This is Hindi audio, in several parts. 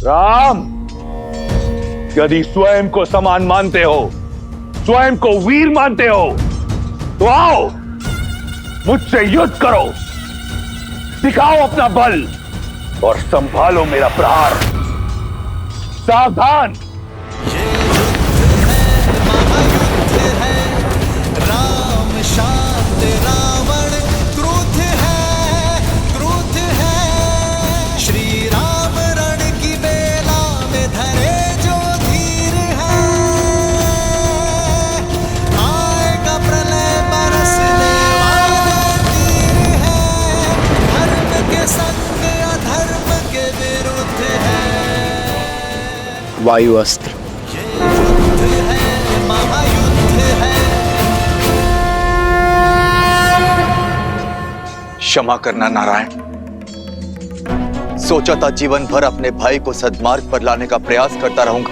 राम, यदि स्वयं को समान मानते हो, स्वयं को वीर मानते हो, तो आओ मुझसे युद्ध करो, दिखाओ अपना बल और संभालो मेरा प्रहार। सावधान। ये युद्ध है, महायुद्ध है, राम शांत रावण क्रुद्ध है, क्रुद्ध है। श्री राम रण की बेला में धरे जो धीर है, आएगा प्रलय बरसने वाले तीर है, धर्म के संग अधर्म के विरुद्ध है। वायु अस्त्र। युद्ध है, महायुद्ध है। क्षमा करना नारायण। सोचा था जीवन भर अपने भाई को सद्मार्ग पर लाने का प्रयास करता रहूंगा,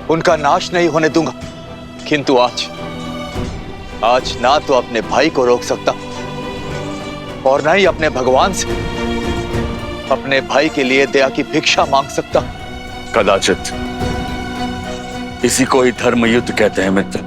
उनका नाश नहीं होने दूंगा, किंतु आज ना तो अपने भाई को रोक सकता और ना ही अपने भगवान से अपने भाई के लिए दया की भिक्षा मांग सकता। कदाचित इसी को ही धर्म युद्ध कहते हैं मित्र।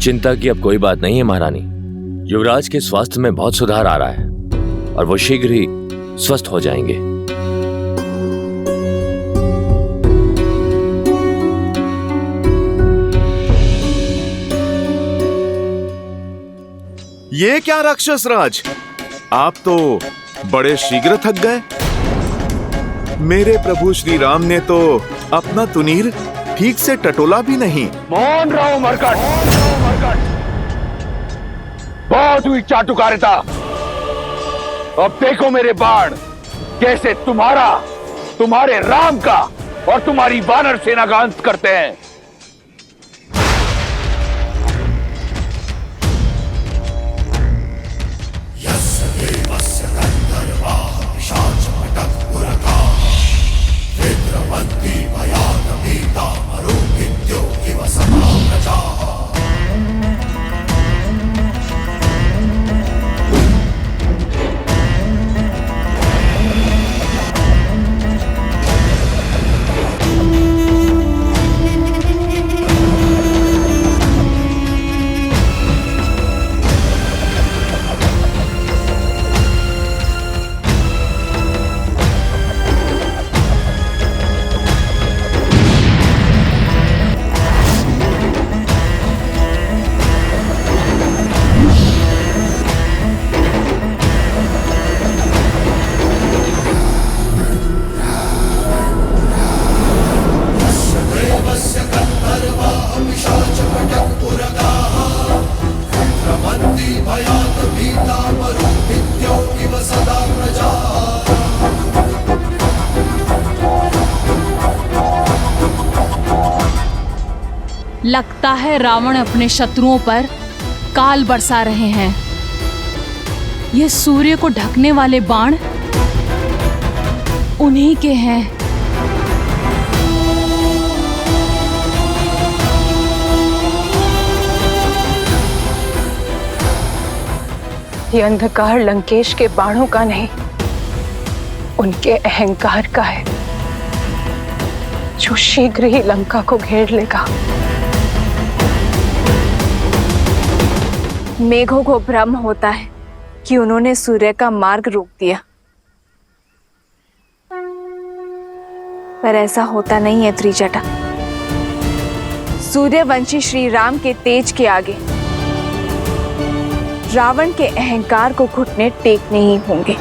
चिंता की अब कोई बात नहीं है महारानी। युवराज के स्वास्थ्य में बहुत सुधार आ रहा है और वो शीघ्र ही स्वस्थ हो जाएंगे। ये क्या राक्षस राज, आप तो बड़े शीघ्र थक गए। मेरे प्रभु श्री राम ने तो अपना तुनीर ठीक से टटोला भी नहीं। मौन रहो मरकट, बहुत हुई चाटुकारिता। अब देखो मेरे बाण कैसे तुम्हारे राम का और तुम्हारी वानर सेना का अंत करते हैं। लगता है रावण अपने शत्रुओं पर काल बरसा रहे हैं। ये सूर्य को ढकने वाले बाण उन्हीं के हैं। ये अंधकार लंकेश के बाणों का नहीं, उनके अहंकार का है, जो शीघ्र ही लंका को घेर लेगा। मेघों को भ्रम होता है कि उन्होंने सूर्य का मार्ग रोक दिया, पर ऐसा होता नहीं है त्रिजटा। सूर्यवंशी श्री राम के तेज के आगे रावण के अहंकार को घुटने टेकने ही होंगे।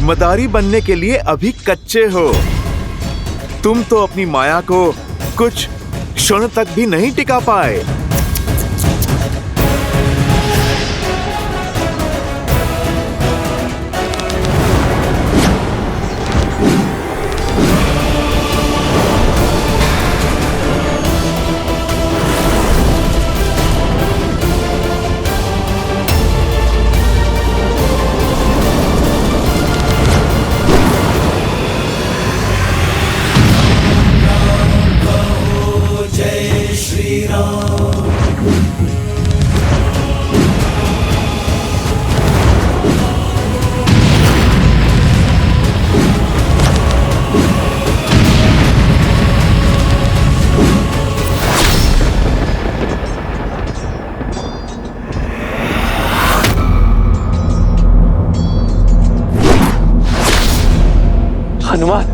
मदारी बनने के लिए अभी कच्चे हो। तुम तो अपनी माया को कुछ क्षण तक भी नहीं टिका पाए। हनुमान,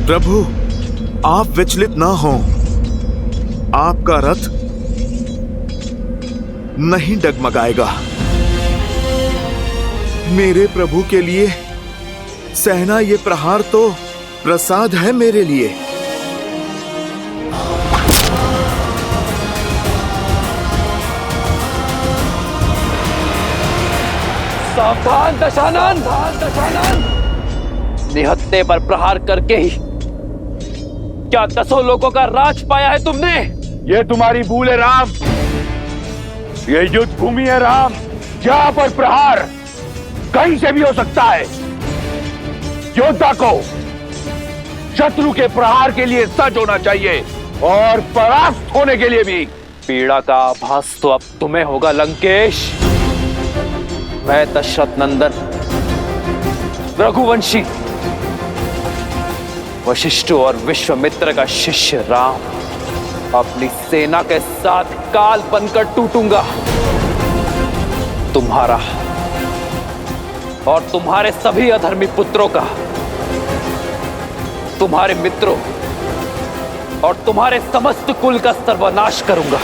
प्रभु आप विचलित ना हो। आपका रथ नहीं डगमगाएगा। मेरे प्रभु के लिए सहना ये प्रहार तो प्रसाद है मेरे लिए। सावधान दशानन! निहत्थे पर प्रहार करके ही क्या 10 लोगों का राज पाया है तुमने? ये तुम्हारी भूल है राम। ये युद्ध भूमि है राम, जहां पर प्रहार कहीं से भी हो सकता है। योद्धा को शत्रु के प्रहार के लिए सज्ज होना चाहिए और परास्त होने के लिए भी। पीड़ा का आभास तो अब तुम्हें होगा लंकेश। मैं दशरथ नंदन रघुवंशी वशिष्ठ और विश्वामित्र का शिष्य राम अपनी सेना के साथ काल बनकर टूटूंगा। तुम्हारा और तुम्हारे सभी अधर्मी पुत्रों का, तुम्हारे मित्रों और तुम्हारे समस्त कुल का सर्वनाश करूंगा।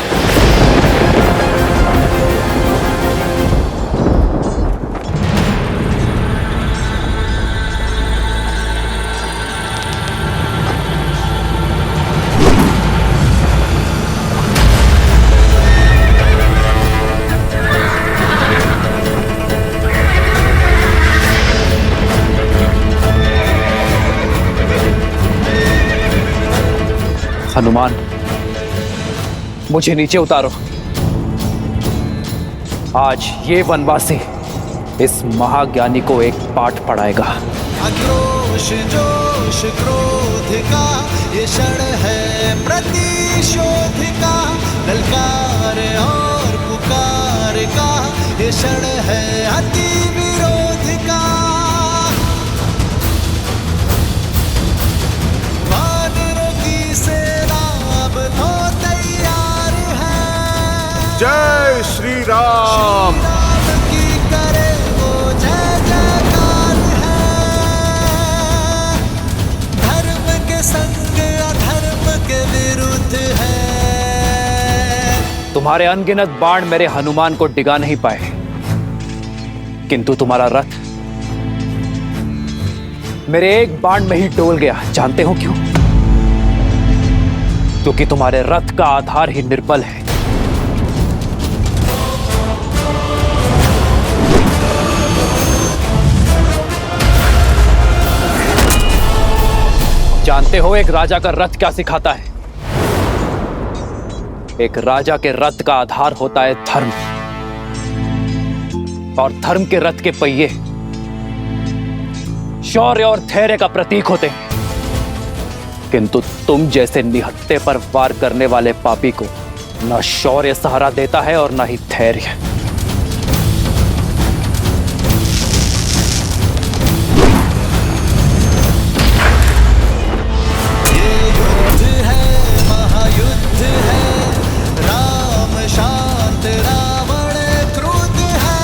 हनुमान, मुझे नीचे उतारो। आज ये वनवासी इस महाज्ञानी को एक पाठ पढ़ाएगा। आक्रोश जोश क्रोध का ये क्षण है प्रतिशोध का, ललकार और पुकार का ये क्षण है अति विरोध का। वानरों की सेना अब तो तैयार है। जय श्री राम। राम की करे वो जय जयकार है। धर्म के संग अधर्म के विरुद्ध है। तुम्हारे अनगिनत बाण मेरे हनुमान को डिगा नहीं पाए, किंतु तुम्हारा रथ मेरे एक बाण में ही डोल गया। जानते हो क्यों? क्योंकि तुम्हारे रथ का आधार ही निर्बल है। जानते हो एक राजा का रथ क्या सिखाता है? एक राजा के रथ का आधार होता है धर्म, और धर्म के रथ के पहिए शौर्य और धैर्य का प्रतीक होते हैं। किंतु तुम जैसे निहत्थे पर वार करने वाले पापी को न शौर्य सहारा देता है और न ही धैर्य। ये युद्ध है, महायुद्ध है। राम शांत, रावण क्रुद्ध है,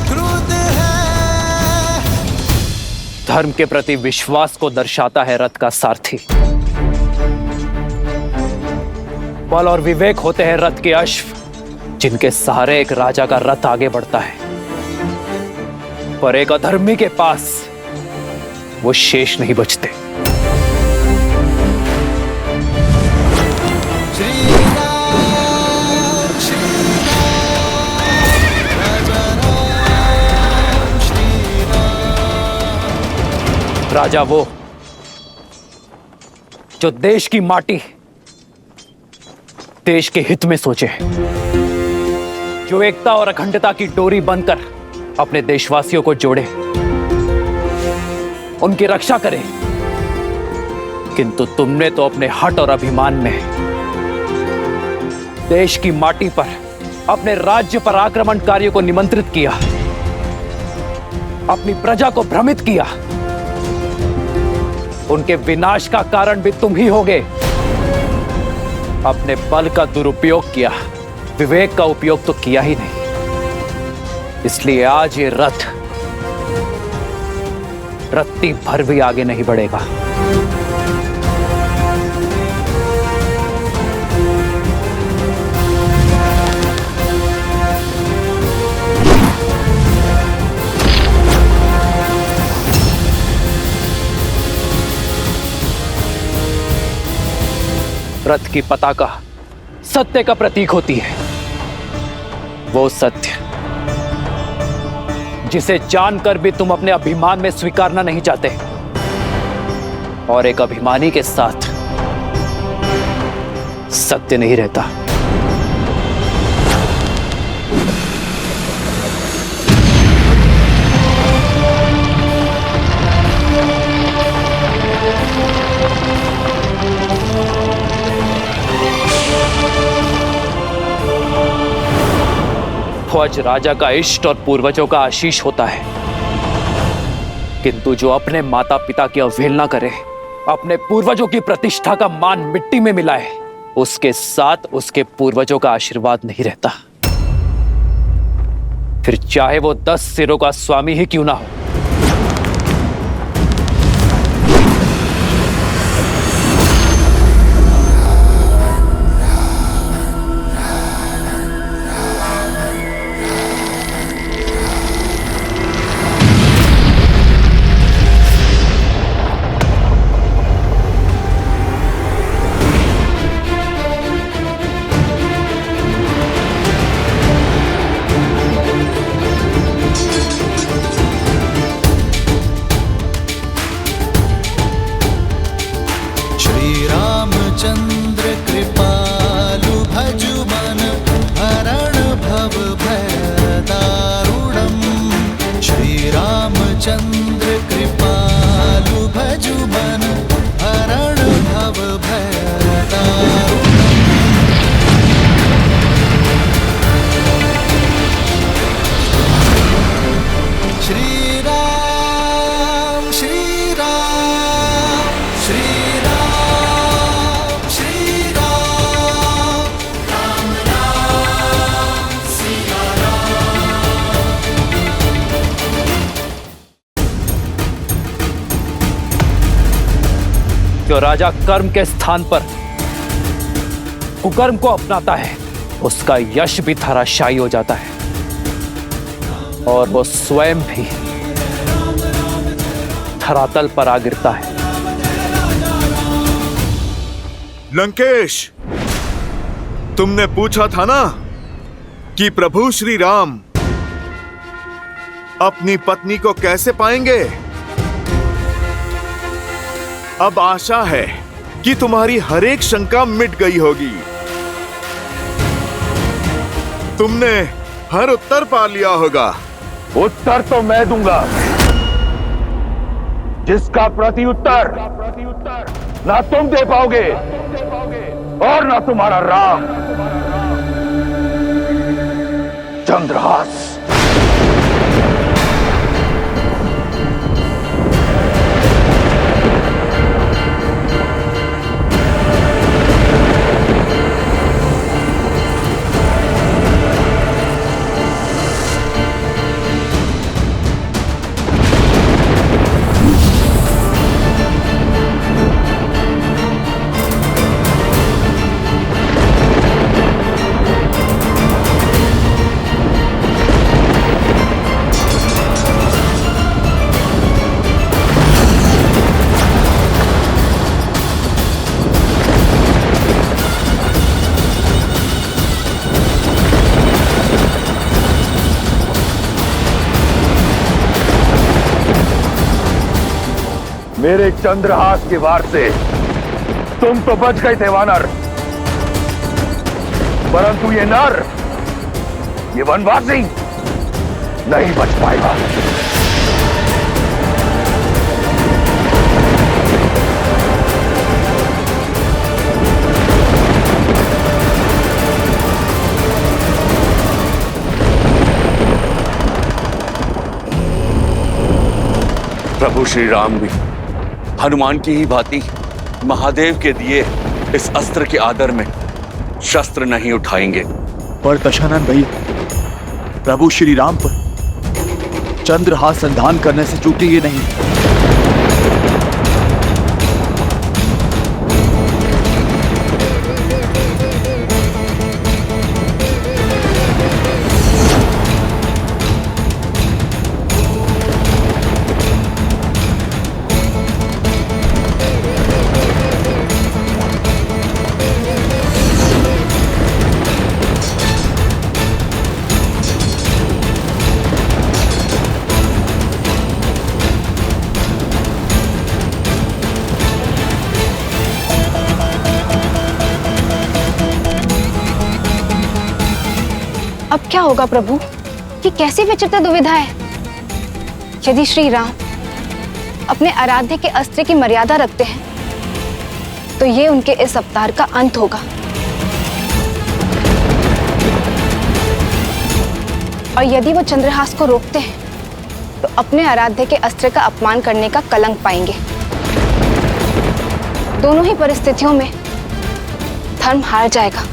क्रुद्ध है। धर्म के प्रति विश्वास को दर्शाता है रथ का सारथी। बल और विवेक होते हैं रथ के अश्व, जिनके सहारे एक राजा का रथ आगे बढ़ता है। पर एक अधर्मी के पास वो शेष नहीं बचते। श्री राम, श्री राम, राजा राम, श्री राम। राजा वो जो देश की माटी देश के हित में सोचे, जो एकता और अखंडता की डोरी बनकर अपने देशवासियों को जोड़े, उनकी रक्षा करे। किंतु तुमने तो अपने हठ और अभिमान में देश की माटी पर अपने राज्य पर आक्रमणकारियों को निमंत्रित किया, अपनी प्रजा को भ्रमित किया। उनके विनाश का कारण भी तुम ही होगे। अपने बल का दुरुपयोग किया, विवेक का उपयोग तो किया ही नहीं। इसलिए आज ये रथ रत्ती भर भी आगे नहीं बढ़ेगा। रथ की पताका सत्य का प्रतीक होती है। वो सत्य जिसे जानकर भी तुम अपने अभिमान में स्वीकारना नहीं चाहते, और एक अभिमानी के साथ सत्य नहीं रहता। ध्वज राजा का इष्ट और पूर्वजों का आशीष होता है, किंतु जो अपने माता पिता की अवहेलना करे, अपने पूर्वजों की प्रतिष्ठा का मान मिट्टी में मिलाए, उसके साथ उसके पूर्वजों का आशीर्वाद नहीं रहता। फिर चाहे वो 10 सिरों का स्वामी ही क्यों ना हो। जो राजा कर्म के स्थान पर कुकर्म को अपनाता है उसका यश भी धराशायी हो जाता है और वो स्वयं भी धरातल पर आ गिरता है। लंकेश, तुमने पूछा था ना कि प्रभु श्री राम अपनी पत्नी को कैसे पाएंगे। अब आशा है कि तुम्हारी हर एक शंका मिट गई होगी। तुमने हर उत्तर पा लिया होगा। उत्तर तो मैं दूंगा, जिसका प्रति उत्तर ना तुम दे पाओगे और ना तुम्हारा राम। चंद्रहास, मेरे चंद्रहास के वार से तुम तो बच गए थे वानर, परंतु ये नर, ये वनवासी नहीं बच पाएगा। प्रभु श्री राम भी हनुमान की ही भांति महादेव के दिए इस अस्त्र के आदर में शस्त्र नहीं उठाएंगे। पर दशानन भैया, प्रभु श्री राम पर चंद्रहास संधान करने से चूकेंगे नहीं। अब क्या होगा प्रभु? ये कैसी विचित्र दुविधा है। यदि श्री राम अपने आराध्य के अस्त्र की मर्यादा रखते हैं तो ये उनके इस अवतार का अंत होगा, और यदि वो चंद्रहास को रोकते हैं तो अपने आराध्य के अस्त्र का अपमान करने का कलंक पाएंगे। दोनों ही परिस्थितियों में धर्म हार जाएगा।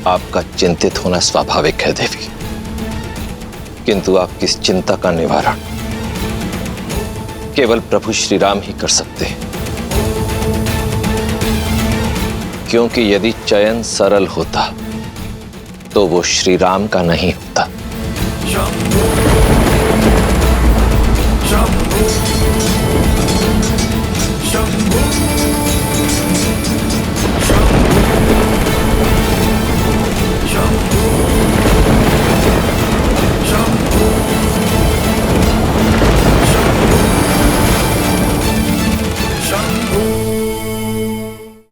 आपका चिंतित होना स्वाभाविक है देवी, किंतु आपकी इस चिंता का निवारण केवल प्रभु श्री राम ही कर सकते हैं, क्योंकि यदि चयन सरल होता तो वो श्री राम का नहीं होता।